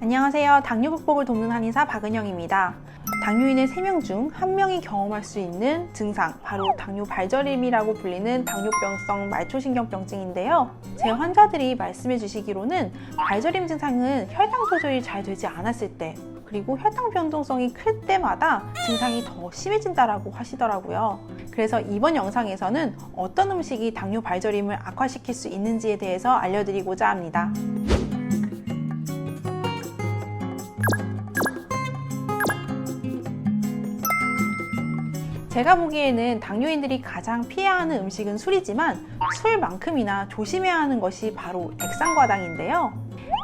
안녕하세요. 당뇨 극복을 돕는 한의사 박은영입니다. 당뇨인의 3명 중 1명이 경험할 수 있는 증상, 바로 당뇨 발저림이라고 불리는 당뇨병성 말초신경병증인데요. 제 환자들이 말씀해 주시기로는 발저림 증상은 혈당 조절이 잘 되지 않았을 때, 그리고 혈당 변동성이 클 때마다 증상이 더 심해진다라고 하시더라고요. 그래서 이번 영상에서는 어떤 음식이 당뇨 발저림을 악화시킬 수 있는지에 대해서 알려드리고자 합니다. 제가 보기에는 당뇨인들이 가장 피해야 하는 음식은 술이지만 술만큼이나 조심해야 하는 것이 바로 액상과당인데요.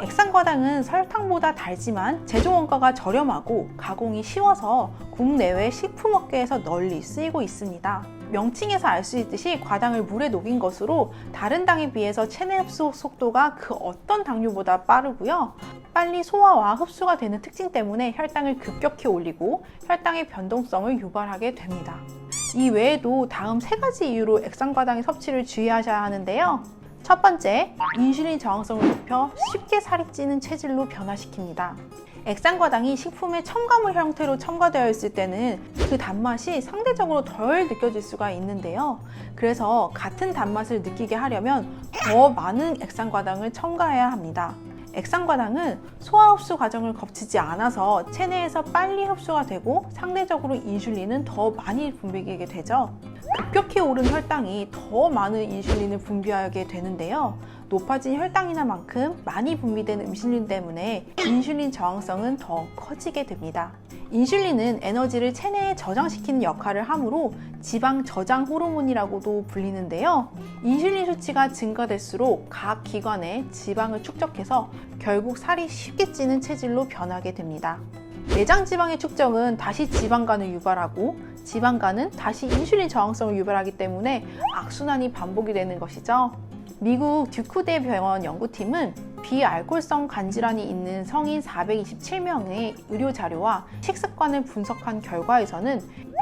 액상과당은 설탕보다 달지만 제조 원가가 저렴하고 가공이 쉬워서 국내외 식품업계에서 널리 쓰이고 있습니다. 명칭에서 알 수 있듯이 과당을 물에 녹인 것으로 다른 당에 비해서 체내 흡수 속도가 그 어떤 당류보다 빠르고요. 빨리 소화와 흡수가 되는 특징 때문에 혈당을 급격히 올리고 혈당의 변동성을 유발하게 됩니다. 이 외에도 다음 3가지 이유로 액상과당의 섭취를 주의하셔야 하는데요. 첫 번째, 인슐린 저항성을 높여 쉽게 살이 찌는 체질로 변화시킵니다. 액상과당이 식품의 첨가물 형태로 첨가되어 있을 때는 그 단맛이 상대적으로 덜 느껴질 수가 있는데요. 그래서 같은 단맛을 느끼게 하려면 더 많은 액상과당을 첨가해야 합니다. 액상과당은 소화 흡수 과정을 거치지 않아서 체내에서 빨리 흡수가 되고 상대적으로 인슐린은 더 많이 분비되게 되죠. 급격히 오른 혈당이 더 많은 인슐린을 분비하게 되는데요. 높아진 혈당이나만큼 많이 분비된 인슐린 때문에 인슐린 저항성은 더 커지게 됩니다. 인슐린은 에너지를 체내에 저장시키는 역할을 하므로 지방 저장 호르몬이라고도 불리는데요. 인슐린 수치가 증가될수록 각 기관에 지방을 축적해서 결국 살이 쉽게 찌는 체질로 변하게 됩니다. 내장 지방의 축적은 다시 지방간을 유발하고 지방간은 다시 인슐린 저항성을 유발하기 때문에 악순환이 반복이 되는 것이죠. 미국 듀크대 병원 연구팀은 비알코올성 간질환이 있는 성인 427명의 의료 자료와 식습관을 분석한 결과에서는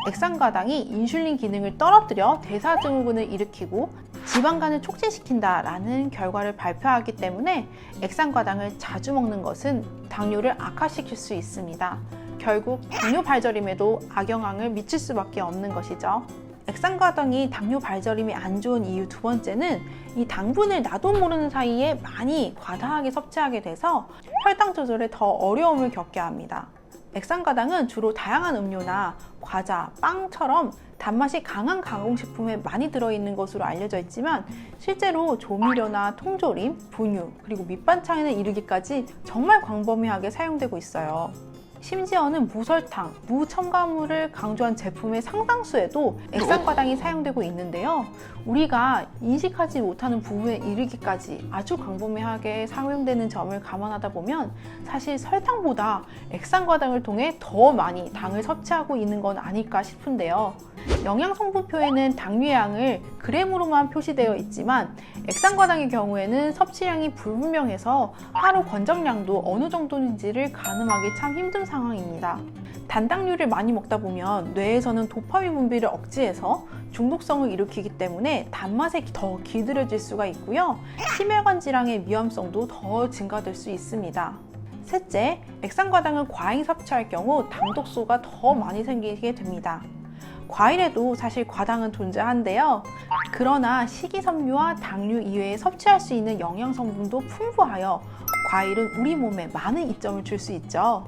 액상과당이 인슐린 기능을 떨어뜨려 대사증후군을 일으키고 지방간을 촉진시킨다라는 결과를 발표하기 때문에 액상과당을 자주 먹는 것은 당뇨를 악화시킬 수 있습니다. 결국 당뇨 발저림에도 악영향을 미칠 수밖에 없는 것이죠. 액상과당이 당뇨 발저림이 안 좋은 이유 2번째는 이 당분을 나도 모르는 사이에 많이 과다하게 섭취하게 돼서 혈당 조절에 더 어려움을 겪게 합니다. 액상과당은 주로 다양한 음료나 과자, 빵처럼 단맛이 강한 가공식품에 많이 들어있는 것으로 알려져 있지만 실제로 조미료나 통조림, 분유, 그리고 밑반찬에 이르기까지 정말 광범위하게 사용되고 있어요. 심지어는 무설탕, 무첨가물을 강조한 제품의 상당수에도 액상과당이 사용되고 있는데요. 우리가 인식하지 못하는 부분에 이르기까지 아주 광범위하게 사용되는 점을 감안하다 보면 사실 설탕보다 액상과당을 통해 더 많이 당을 섭취하고 있는 건 아닐까 싶은데요. 영양성분표에는 당류의 양을 그램으로만 표시되어 있지만 액상과당의 경우에는 섭취량이 불분명해서 하루 권장량도 어느 정도인지를 가늠하기 참 힘든 상황입니다. 단당류를 많이 먹다 보면 뇌에서는 도파민 분비를 억제해서 중독성을 일으키기 때문에 단맛에 더 기울어질 수가 있고요. 심혈관 질환의 위험성도 더 증가될 수 있습니다. 셋째, 액상과당을 과잉 섭취할 경우 당독소가 더 많이 생기게 됩니다. 과일에도 사실 과당은 존재한데요. 그러나 식이섬유와 당류 이외에 섭취할 수 있는 영양성분도 풍부하여 과일은 우리 몸에 많은 이점을 줄 수 있죠.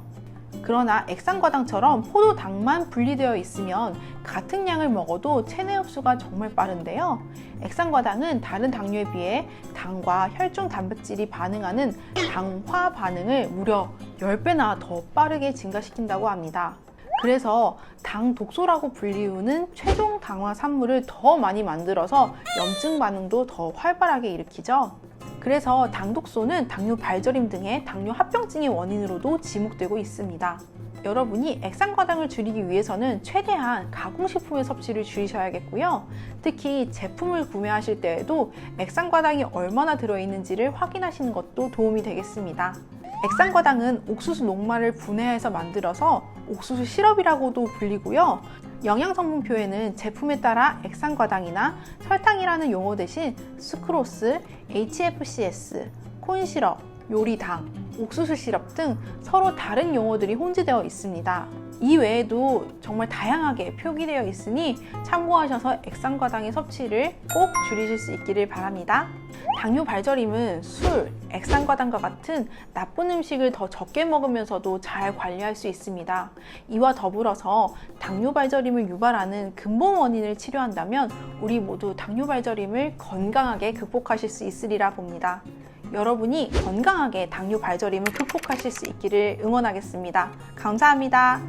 그러나 액상과당처럼 포도당만 분리되어 있으면 같은 양을 먹어도 체내 흡수가 정말 빠른데요. 액상과당은 다른 당류에 비해 당과 혈중 단백질이 반응하는 당화 반응을 무려 10배나 더 빠르게 증가시킨다고 합니다. 그래서 당 독소라고 불리우는 최종 당화 산물을 더 많이 만들어서 염증 반응도 더 활발하게 일으키죠. 그래서 당독소는 당뇨 발저림 등의 당뇨 합병증의 원인으로도 지목되고 있습니다. 여러분이 액상과당을 줄이기 위해서는 최대한 가공식품의 섭취를 줄이셔야겠고요. 특히 제품을 구매하실 때에도 액상과당이 얼마나 들어있는지를 확인하시는 것도 도움이 되겠습니다. 액상과당은 옥수수 녹말을 분해해서 만들어서 옥수수 시럽이라고도 불리고요. 영양성분표에는 제품에 따라 액상과당이나 설탕이라는 용어 대신 수크로스, HFCS, 콘시럽, 요리당, 옥수수 시럽 등 서로 다른 용어들이 혼재되어 있습니다. 이 외에도 정말 다양하게 표기되어 있으니 참고하셔서 액상과당의 섭취를 꼭 줄이실 수 있기를 바랍니다. 당뇨 발저림은 술, 액상과당과 같은 나쁜 음식을 더 적게 먹으면서도 잘 관리할 수 있습니다. 이와 더불어서 당뇨 발저림을 유발하는 근본 원인을 치료한다면 우리 모두 당뇨 발저림을 건강하게 극복하실 수 있으리라 봅니다. 여러분이 건강하게 당뇨 발저림을 극복하실 수 있기를 응원하겠습니다. 감사합니다.